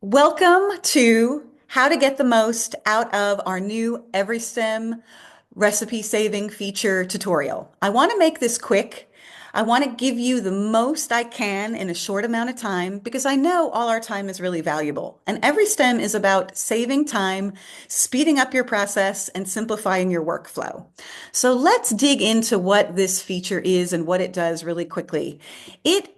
Welcome to how to get the most out of our new EveryStem recipe saving feature tutorial. I want to make this quick. I want to give you the most I can in a short amount of time because I know all our time is really valuable. And EveryStem is about saving time, speeding up your process, and simplifying your workflow. So let's dig into what this feature is and what it does really quickly. It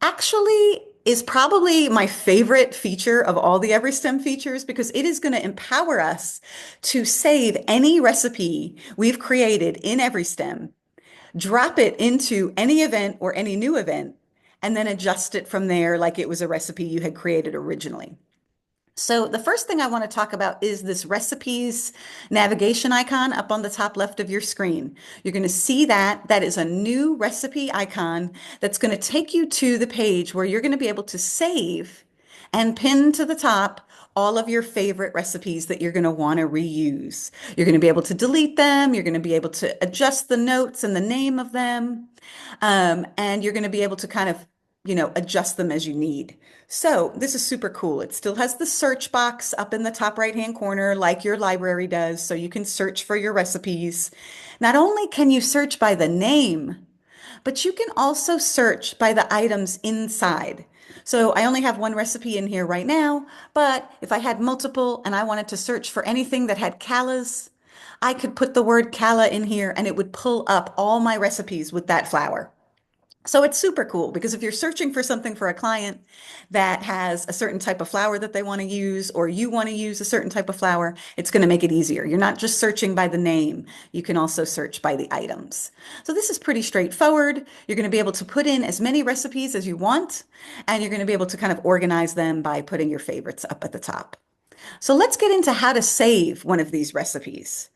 actually is probably my favorite feature of all the EveryStem features because it is going to empower us to save any recipe we've created in EveryStem, drop it into any event or any new event, and then adjust it from there like it was a recipe you had created originally. So the first thing I want to talk about is this recipes navigation icon up on the top left of your screen. You're going to see that that is a new recipe icon that's going to take you to the page where you're going to be able to save and pin to the top all of your favorite recipes that you're going to want to reuse. You're going to be able to delete them. You're going to be able to adjust the notes and the name of them. And you're going to be able to kind of, adjust them as you need. So this is super cool. It still has the search box up in the top right-hand corner like your library does, so you can search for your recipes. Not only can you search by the name, but you can also search by the items inside. So I only have one recipe in here right now, but if I had multiple and I wanted to search for anything that had callas, I could put the word calla in here and it would pull up all my recipes with that flour. So it's super cool because if you're searching for something for a client that has a certain type of flour that they want to use, or you want to use a certain type of flour, it's going to make it easier. You're not just searching by the name. You can also search by the items. So this is pretty straightforward. You're going to be able to put in as many recipes as you want, and you're going to be able to kind of organize them by putting your favorites up at the top. So let's get into how to save one of these recipes.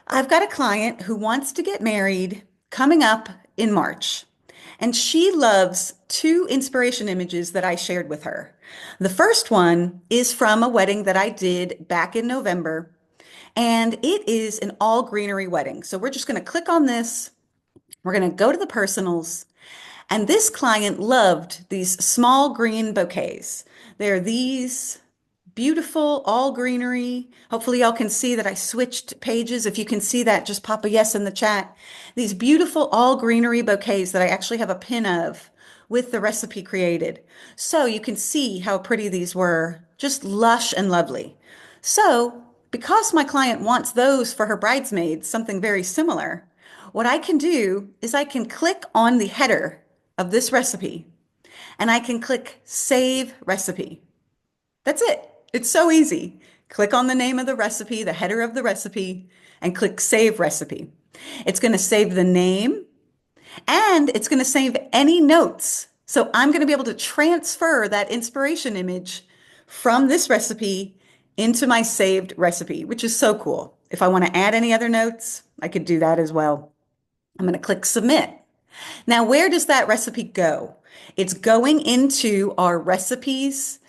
I've got a client who wants to get married coming up in March. And she loves two inspiration images that I shared with her. The first one is from a wedding that I did back in November, and it is an all greenery wedding. So we're just going to click on this. We're going to go to the personals. And this client loved these small green bouquets. They're these beautiful all greenery. Hopefully y'all can see that I switched pages. If you can see that, just pop a yes in the chat. These beautiful all greenery bouquets that I actually have a pin of with the recipe created. So you can see how pretty these were, just lush and lovely. So because my client wants those for her bridesmaids, something very similar, what I can do is I can click on the header of this recipe and I can click Save Recipe. That's it. It's so easy. Click on the name of the recipe, the header of the recipe, and click Save Recipe. It's going to save the name and it's going to save any notes. So I'm going to be able to transfer that inspiration image from this recipe into my saved recipe, which is so cool. If I want to add any other notes, I could do that as well. I'm going to click Submit. Now, where does that recipe go? It's going into our recipes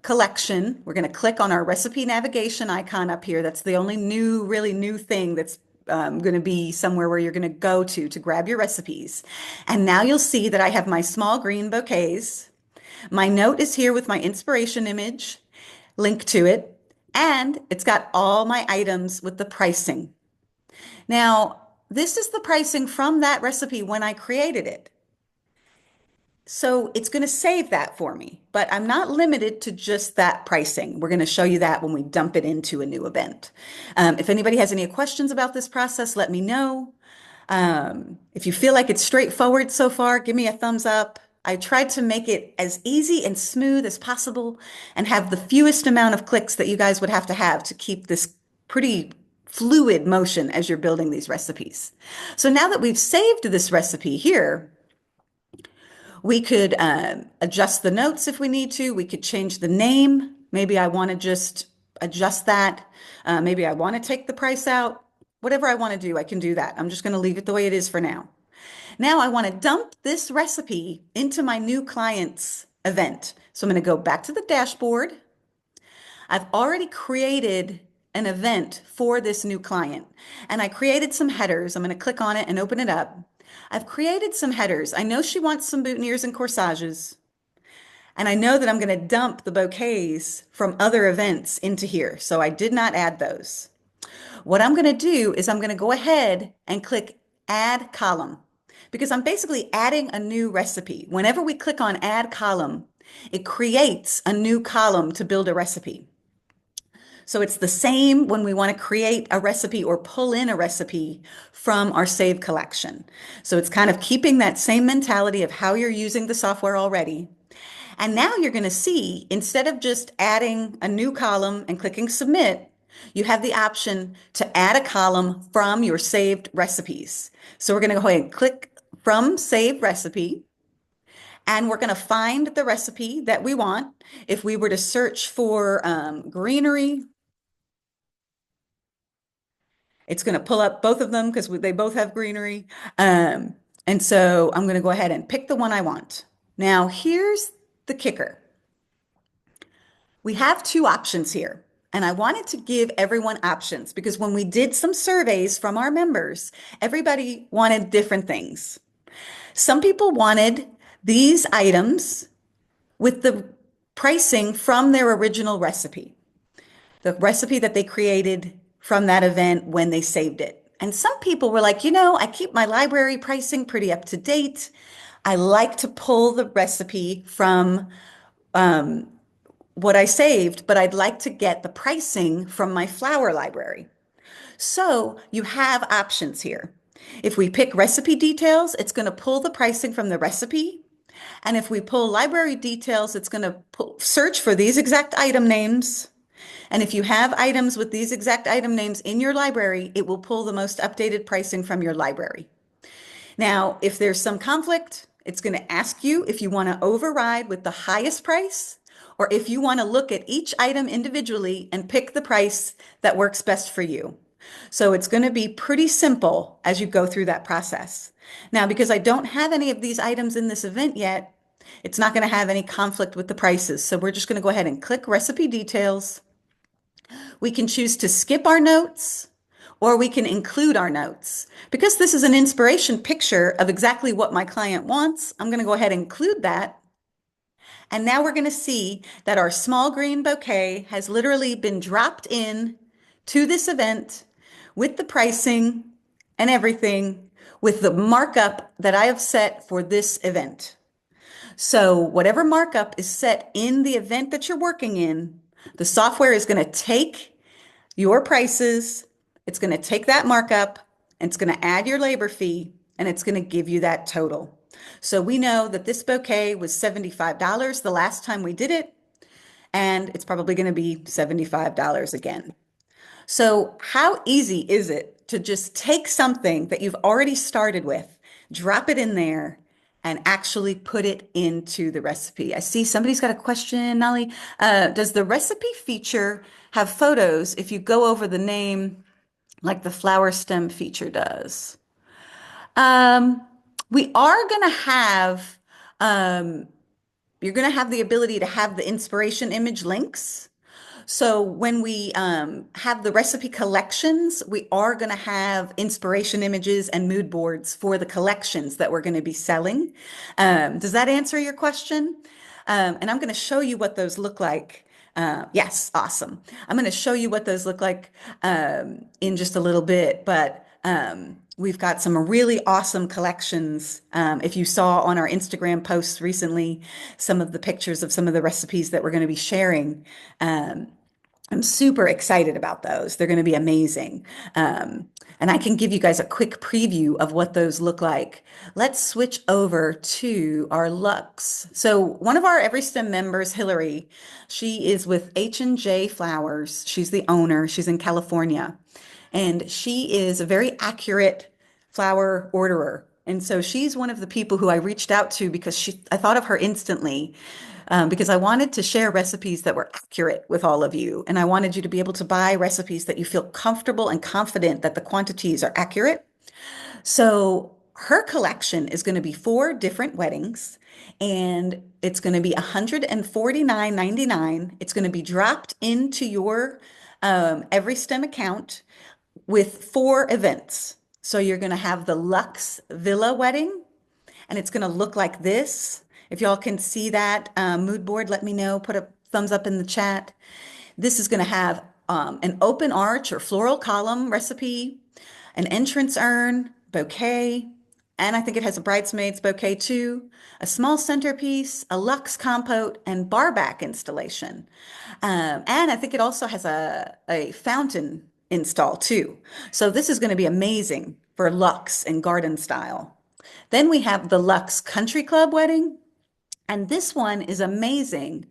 collection. We're going to click on our recipe navigation icon up here. That's the only new, really new thing that's going to be somewhere where you're going to go to grab your recipes. And now you'll see that I have my small green bouquets. My note is here with my inspiration image, link to it, and it's got all my items with the pricing. Now, this is the pricing from that recipe when I created it. So it's going to save that for me, but I'm not limited to just that pricing. We're going to show you that when we dump it into a new event. If anybody has any questions about this process, let me know. If you feel like it's straightforward so far, give me a thumbs up. I tried to make it as easy and smooth as possible and have the fewest amount of clicks that you guys would have to keep this pretty fluid motion as you're building these recipes. So now that we've saved this recipe here, we could adjust the notes if we need to. We could change the name. Maybe I want to just adjust that. Maybe I want to take the price out. Whatever I want to do, I can do that. I'm just going to leave it the way it is for now. Now I want to dump this recipe into my new client's event. So I'm going to go back to the dashboard. I've already created an event for this new client, and I created some headers. I'm going to click on it and open it up. I've created some headers. I know she wants some boutonnieres and corsages. And I know that I'm going to dump the bouquets from other events into here. So I did not add those. What I'm going to do is I'm going to go ahead and click Add Column because I'm basically adding a new recipe. Whenever we click on Add Column, it creates a new column to build a recipe. So it's the same when we want to create a recipe or pull in a recipe from our save collection. So it's kind of keeping that same mentality of how you're using the software already. And now you're going to see, instead of just adding a new column and clicking submit, you have the option to add a column from your saved recipes. So we're going to go ahead and click from save recipe, and we're going to find the recipe that we want. If we were to search for greenery, it's going to pull up both of them because they both have greenery. And so I'm going to go ahead and pick the one I want. Now, here's the kicker. We have two options here. And I wanted to give everyone options because when we did some surveys from our members, everybody wanted different things. Some people wanted these items with the pricing from their original recipe, the recipe that they created from that event when they saved it. And some people were like, I keep my library pricing pretty up to date. I like to pull the recipe from what I saved, but I'd like to get the pricing from my flower library. So you have options here. If we pick recipe details, it's going to pull the pricing from the recipe. And if we pull library details, it's going to search for these exact item names. And if you have items with these exact item names in your library, it will pull the most updated pricing from your library. Now, if there's some conflict, it's going to ask you if you want to override with the highest price or if you want to look at each item individually and pick the price that works best for you. So it's going to be pretty simple as you go through that process. Now, because I don't have any of these items in this event yet, it's not going to have any conflict with the prices. So we're just going to go ahead and click recipe details. We can choose to skip our notes or we can include our notes. Because this is an inspiration picture of exactly what my client wants, I'm going to go ahead and include that. And now we're going to see that our small green bouquet has literally been dropped in to this event with the pricing and everything with the markup that I have set for this event. So whatever markup is set in the event that you're working in, the software is going to take your prices, it's going to take that markup, and it's going to add your labor fee, and it's going to give you that total. So we know that this bouquet was $75 the last time we did it, and it's probably going to be $75 again. So how easy is it to just take something that you've already started with, drop it in there, and actually put it into the recipe? I see somebody's got a question, Nolly. Does the recipe feature have photos if you go over the name like the flower stem feature does? Um, we are going to have, um, you're going to have the ability to have the inspiration image links. So when we have the recipe collections, we are going to have inspiration images and mood boards for the collections that we're going to be selling. Does that answer your question? And I'm going to show you what those look like. Yes, awesome. I'm going to show you what those look like in just a little bit, but we've got some really awesome collections. If you saw on our Instagram posts recently, some of the pictures of some of the recipes that we're going to be sharing. I'm super excited about those. They're going to be amazing. And I can give you guys a quick preview of what those look like. Let's switch over to our Lux. So one of our EveryStem members, Hillary, she is with H&J Flowers. She's the owner. She's in California. And she is a very accurate flower orderer. And so she's one of the people who I reached out to because I thought of her instantly because I wanted to share recipes that were accurate with all of you. And I wanted you to be able to buy recipes that you feel comfortable and confident that the quantities are accurate. So her collection is going to be 4 different weddings and it's going to be $149.99. It's going to be dropped into your EveryStem account with 4 events. So you're going to have the Lux Villa wedding, and it's going to look like this. If y'all can see that mood board, let me know. Put a thumbs up in the chat. This is going to have an open arch or floral column recipe, an entrance urn, bouquet, and I think it has a bridesmaid's bouquet too, a small centerpiece, a luxe compote, and bar back installation. And I think it also has a fountain install too. So this is going to be amazing for luxe and garden style. Then we have the Luxe Country Club wedding. And this one is amazing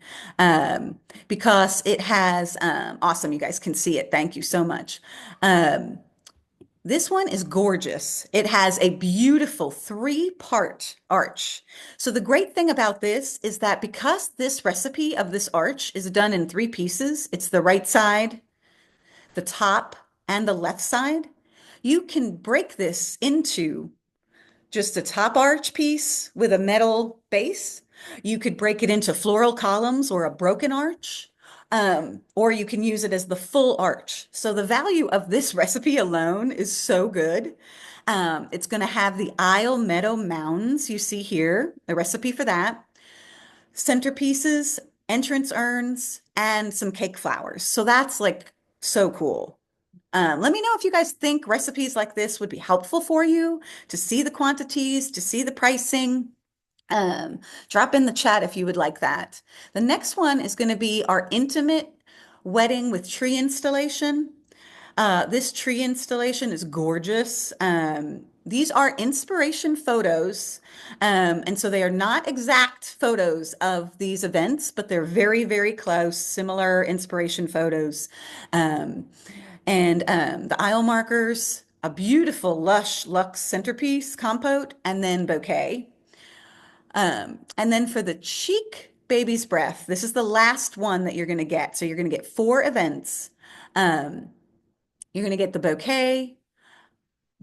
because it has, awesome, you guys can see it. Thank you so much. Um, this one is gorgeous. It has a beautiful three-part arch. So the great thing about this is that because this recipe of this arch is done in three pieces, it's the right side, the top, and the left side, you can break this into just a top arch piece with a metal base. You could break it into floral columns or a broken arch, or you can use it as the full arch. So the value of this recipe alone is so good. It's going to have the aisle meadow mounds you see here, a recipe for that, centerpieces, entrance urns, and some cake flowers. So that's like so cool. Let me know if you guys think recipes like this would be helpful for you to see the quantities, to see the pricing. Um, Drop in the chat if you would like that. The next one is going to be our intimate wedding with tree installation. This tree installation is gorgeous. These are inspiration photos. And so they are not exact photos of these events, but they're very, very close, similar inspiration photos. Um, and the aisle markers, a beautiful lush luxe centerpiece, compote, and then bouquet. And then for the cheek baby's breath, this is the last one that you're going to get. So you're going to get four events. Um, you're going to get the bouquet,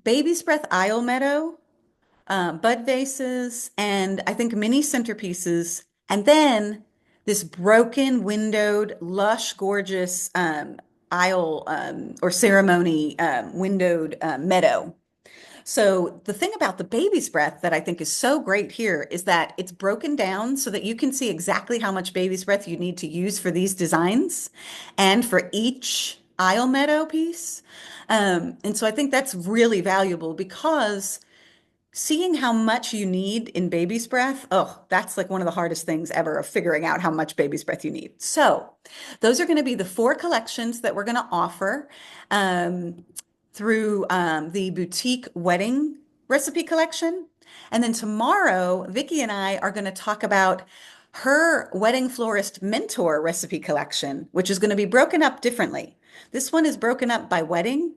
baby's breath aisle meadow, bud vases, and I think mini centerpieces. And then this broken windowed, lush, gorgeous aisle or ceremony windowed meadow. So the thing about the baby's breath that I think is so great here is that it's broken down so that you can see exactly how much baby's breath you need to use for these designs and for each aisle meadow piece. And so I think that's really valuable because seeing how much you need in baby's breath, oh, that's like one of the hardest things ever of figuring out how much baby's breath you need. So, those are going to be the four collections that we're going to offer through the boutique wedding recipe collection. And then tomorrow, Vicki and I are going to talk about her wedding florist mentor recipe collection, which is going to be broken up differently. This one is broken up by wedding.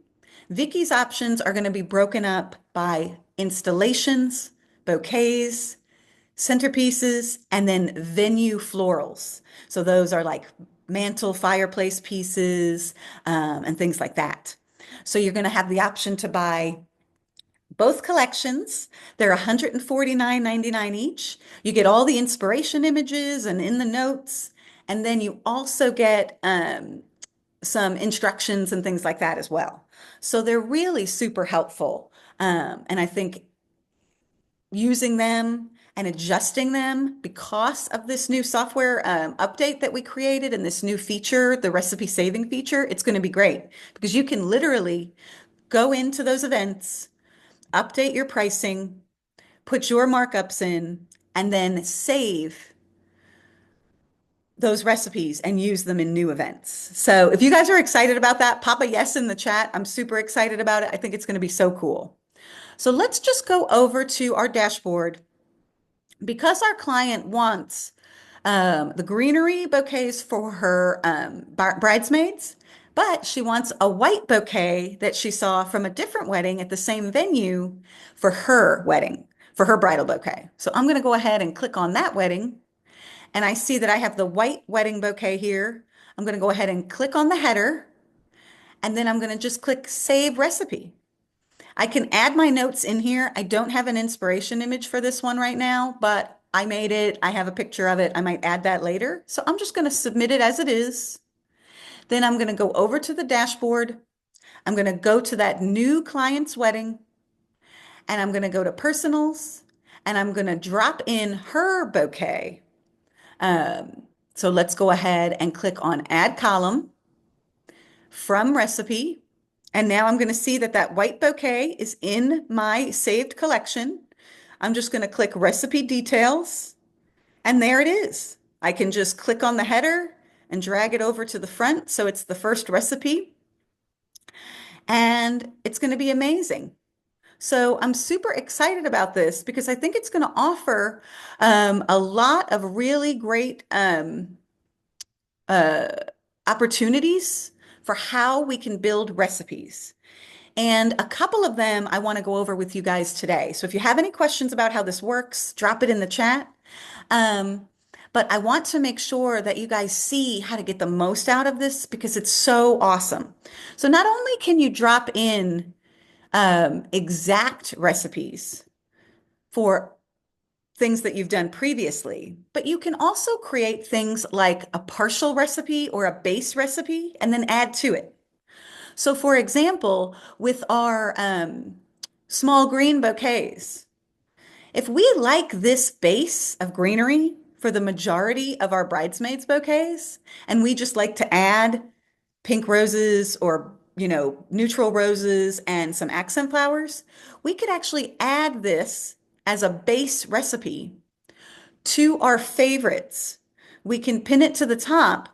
Vicky's options are going to be broken up by installations, bouquets, centerpieces, and then venue florals. So those are like mantle fireplace pieces and things like that. So you're going to have the option to buy both collections. They're $149.99 each. You get all the inspiration images and in the notes. And then you also get some instructions and things like that as well. So they're really super helpful. And I think using them and adjusting them because of this new software update that we created and this new feature, the recipe saving feature, it's going to be great because you can literally go into those events, update your pricing, put your markups in, and then save those recipes and use them in new events. So if you guys are excited about that, pop a yes in the chat. I'm super excited about it. I think it's going to be so cool. So let's just go over to our dashboard. Because our client wants the greenery bouquets for her bridesmaids, but she wants a white bouquet that she saw from a different wedding at the same venue for her wedding, for her bridal bouquet. So I'm going to go ahead and click on that wedding. And I see that I have the white wedding bouquet here. I'm going to go ahead and click on the header. And then I'm going to just click Save Recipe. I can add my notes in here. I don't have an inspiration image for this one right now, but I made it. I have a picture of it. I might add that later. So I'm just going to submit it as it is. Then I'm going to go over to the dashboard. I'm going to go to that new client's wedding and I'm going to go to personals and I'm going to drop in her bouquet. So let's go ahead and click on Add Column from Recipe. And now I'm going to see that that white bouquet is in my saved collection. I'm just going to click Recipe Details, and there it is. I can just click on the header and drag it over to the front so it's the first recipe, and it's going to be amazing. So I'm super excited about this because I think it's going to offer a lot of really great uh, opportunities for how we can build recipes. And a couple of them I want to go over with you guys today. So if you have any questions about how this works, drop it in the chat. Um, but I want to make sure that you guys see how to get the most out of this because it's so awesome. So not only can you drop in exact recipes for things that you've done previously, but you can also create things like a partial recipe or a base recipe and then add to it. So, for example, with our small green bouquets, if we like this base of greenery for the majority of our bridesmaids bouquets, and we just like to add pink roses or, neutral roses and some accent flowers, we could actually add this as a base recipe to our favorites. We can pin it to the top,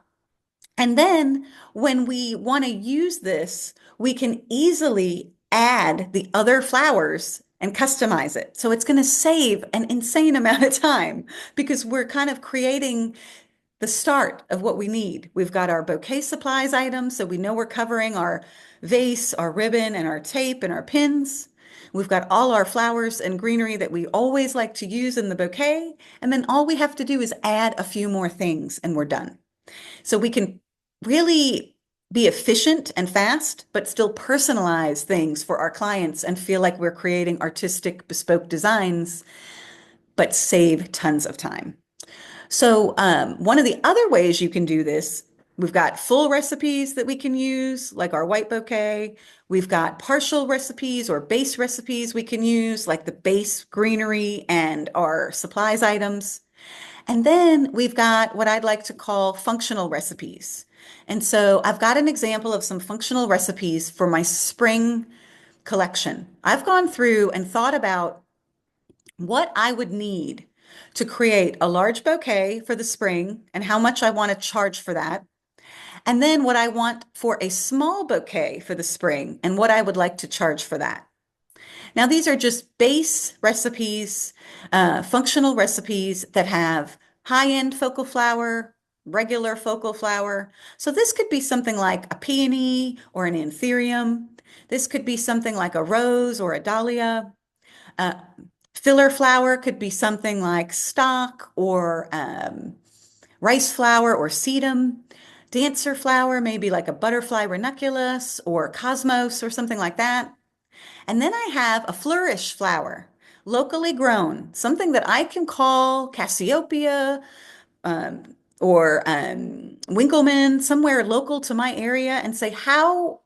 and then when we want to use this, we can easily add the other flowers and customize it. So it's going to save an insane amount of time because we're kind of creating the start of what we need. We've got our bouquet supplies items, so we know we're covering our vase, our ribbon, and our tape and our pins. We've got all our flowers and greenery that we always like to use in the bouquet. And then all we have to do is add a few more things and we're done. So we can really be efficient and fast, but still personalize things for our clients and feel like we're creating artistic, bespoke designs, but save tons of time. So one of the other ways you can do this, we've got full recipes that we can use, like our white bouquet. We've got partial recipes or base recipes we can use, like the base greenery and our supplies items. And then we've got what I'd like to call functional recipes. And so I've got an example of some functional recipes for my spring collection. I've gone through and thought about what I would need to create a large bouquet for the spring and how much I want to charge for that. And then what I want for a small bouquet for the spring and what I would like to charge for that. Now, these are just base recipes, functional recipes that have high-end focal flower, regular focal flower. So this could be something like a peony or an anthurium. This could be something like a rose or a dahlia. Uh, Filler flower could be something like stock or rice flower or sedum. Dancer flower, maybe like a butterfly ranunculus or cosmos or something like that. And then I have a flourish flower, locally grown, something that I can call Cassiopeia um, or Winkleman, somewhere local to my area, and say,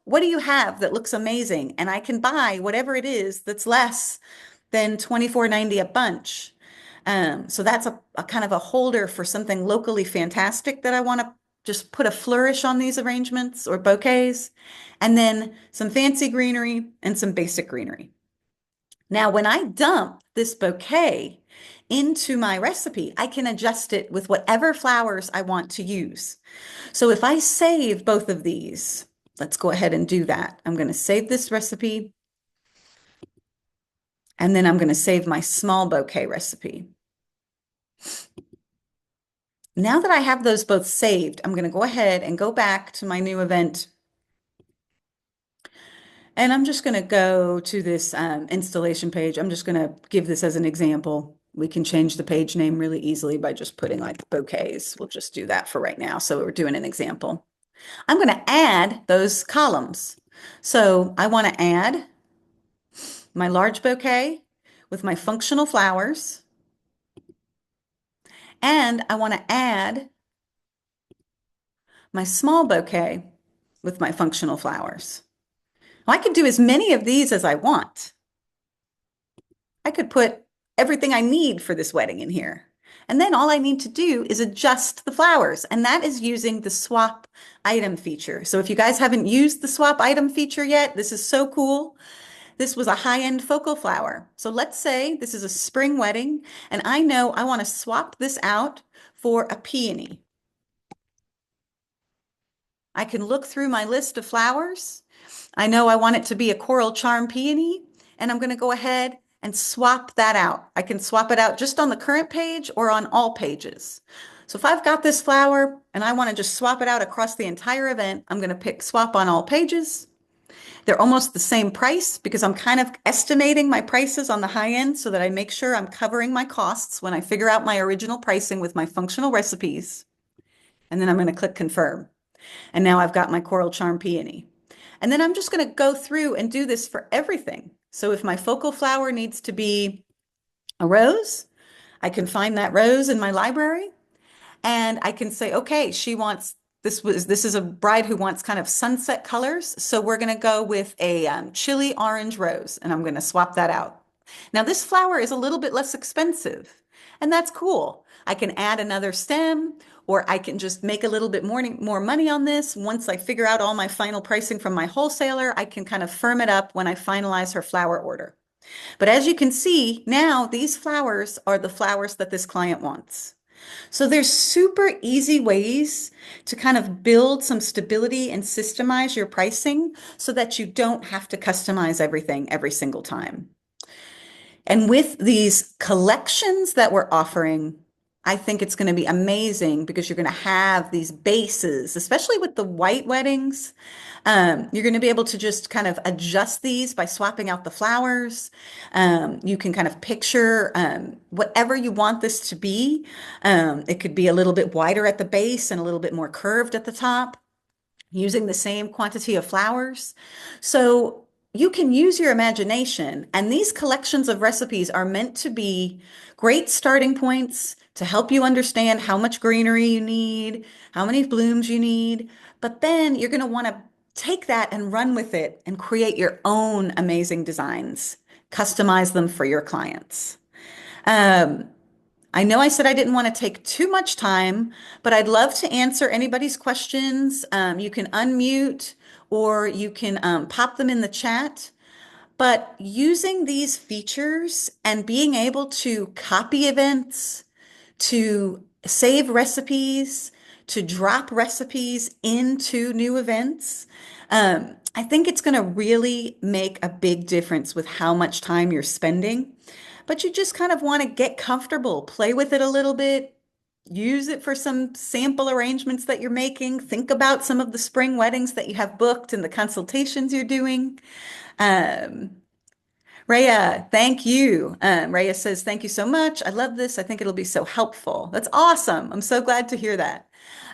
what do you have that looks amazing? And I can buy whatever it is that's less than $24.90 a bunch. So that's a kind of a holder for something locally fantastic that I want to just put a flourish on these arrangements or bouquets, and then some fancy greenery and some basic greenery. Now, when I dump this bouquet into my recipe, I can adjust it with whatever flowers I want to use. So if I save both of these, let's go ahead and do that. I'm going to save this recipe, and then I'm going to save my small bouquet recipe. Now that I have those both saved, I'm going to go ahead and go back to my new event. And I'm just going to go to this installation page. I'm just going to give this as an example. We can change the page name really easily by just putting like bouquets. We'll just do that for right now. So we're doing an example. I'm going to add those columns. So I want to add my large bouquet with my functional flowers. And I want to add my small bouquet with my functional flowers. Well, I could do as many of these as I want. I could put everything I need for this wedding in here. And then all I need to do is adjust the flowers, and that is using the swap item feature. So if you guys haven't used the swap item feature yet, this is so cool. This was a high-end focal flower. So let's say this is a spring wedding, and I know I want to swap this out for a peony. I can look through my list of flowers. I know I want it to be a coral charm peony, and I'm going to go ahead and swap that out. I can swap it out just on the current page or on all pages. So if I've got this flower and I want to just swap it out across the entire event, I'm going to pick swap on all pages. They're almost the same price because I'm kind of estimating my prices on the high end so that I make sure I'm covering my costs when I figure out my original pricing with my functional recipes. And then I'm going to click confirm. And now I've got my coral charm peony. And then I'm just going to go through and do this for everything. So if my focal flower needs to be a rose, I can find that rose in my library and I can say, okay, she wants this is a bride who wants kind of sunset colors. So we're going to go with a chili orange rose and I'm going to swap that out. Now this flower is a little bit less expensive and that's cool. I can add another stem or I can just make a little bit more money on this. Once I figure out all my final pricing from my wholesaler, I can kind of firm it up when I finalize her flower order. But as you can see, now these flowers are the flowers that this client wants. So there's super easy ways to kind of build some stability and systemize your pricing so that you don't have to customize everything every single time. And with these collections that we're offering, I think it's going to be amazing because you're going to have these bases, especially with the white weddings. You're going to be able to just kind of adjust these by swapping out the flowers. You can kind of picture whatever you want this to be. It could be a little bit wider at the base and a little bit more curved at the top, using the same quantity of flowers. So you can use your imagination, and these collections of recipes are meant to be great starting points to help you understand how much greenery you need, how many blooms you need. But then you're going to want to take that and run with it and create your own amazing designs, customize them for your clients. Um, I know I said I didn't want to take too much time, but I'd love to answer anybody's questions. You can unmute or you can pop them in the chat. But using these features and being able to copy events, to save recipes, to drop recipes into new events, I think it's going to really make a big difference with how much time you're spending. But you just kind of want to get comfortable, play with it a little bit, use it for some sample arrangements that you're making. Think about some of the spring weddings that you have booked and the consultations you're doing. Um, Rhea, thank you. Rhea says, thank you so much. I love this. I think it'll be so helpful. That's awesome. I'm so glad to hear that.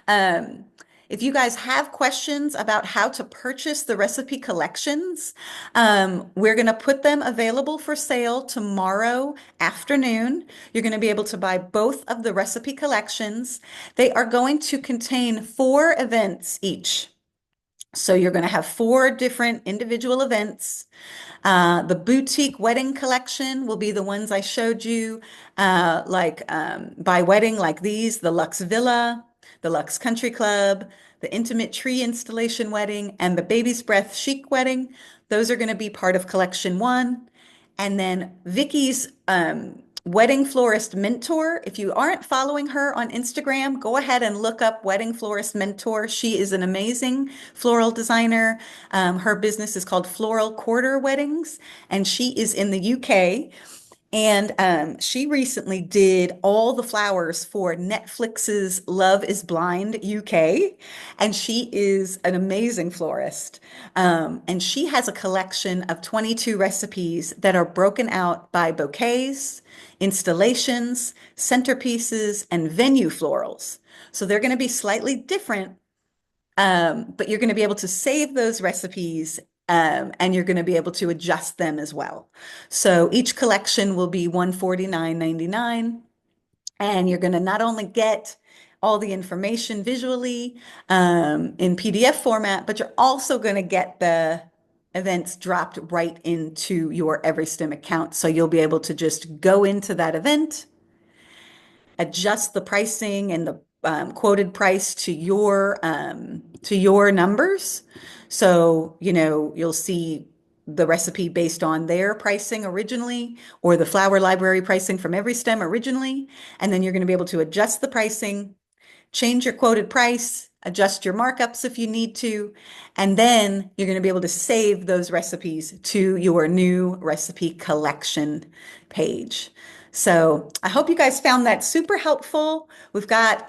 Um, if you guys have questions about how to purchase the recipe collections, we're going to put them available for sale tomorrow afternoon. You're going to be able to buy both of the recipe collections. They are going to contain 4 events each. So you're going to have 4 different individual events. The boutique wedding collection will be the ones I showed you, by wedding, like these, the Luxe Villa, the Luxe Country Club, the intimate tree installation wedding, and the baby's breath chic wedding. Those are going to be part of collection 1. And then Vicky's wedding florist mentor. If you aren't following her on Instagram, go ahead and look up wedding florist mentor. She is an amazing floral designer. Her business is called Floral Quarter Weddings, and she is in the UK. And she recently did all the flowers for Netflix's Love is Blind UK. And she is an amazing florist. And she has a collection of 22 recipes that are broken out by bouquets, installations, centerpieces, and venue florals. So they're going to be slightly different, but you're going to be able to save those recipes and you're going to be able to adjust them as well. So each collection will be $149.99, and you're going to not only get all the information visually in PDF format, but you're also going to get the events dropped right into your EveryStem account. So you'll be able to just go into that event, adjust the pricing and the quoted price to your numbers. So, you'll see the recipe based on their pricing originally or the flower library pricing from EveryStem originally. And then you're going to be able to adjust the pricing, change your quoted price, adjust your markups if you need to, and then you're going to be able to save those recipes to your new recipe collection page. So I hope you guys found that super helpful. We've got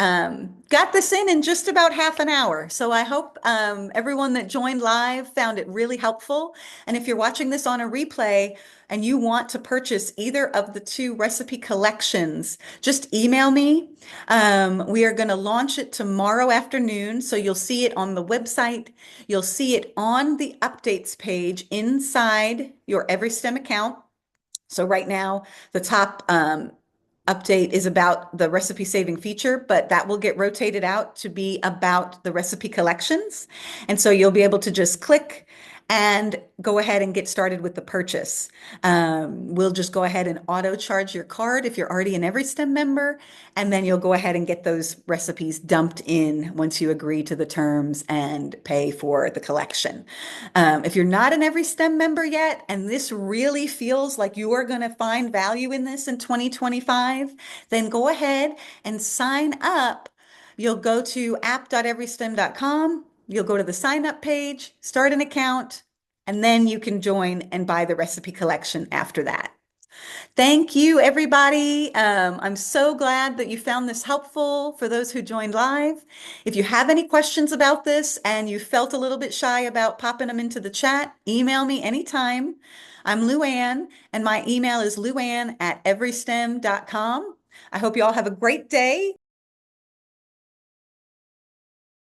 this in just about half an hour. So I hope everyone that joined live found it really helpful. And if you're watching this on a replay and you want to purchase either of the two recipe collections, just email me. We are going to launch it tomorrow afternoon. So you'll see it on the website. You'll see it on the updates page inside your EveryStem account. So right now, the top update is about the recipe saving feature, but that will get rotated out to be about the recipe collections. And so you'll be able to just click and go ahead and get started with the purchase. We'll just go ahead and auto charge your card if you're already an EveryStem member, and then you'll go ahead and get those recipes dumped in once you agree to the terms and pay for the collection. If you're not an EveryStem member yet, and this really feels like you are going to find value in this in 2025, then go ahead and sign up. You'll go to app.everystem.com. You'll go to the sign up page, start an account, and then you can join and buy the recipe collection after that. Thank you, everybody. I'm so glad that you found this helpful for those who joined live. If you have any questions about this and you felt a little bit shy about popping them into the chat, email me anytime. I'm LuAnn, and my email is luann@everystem.com. I hope you all have a great day.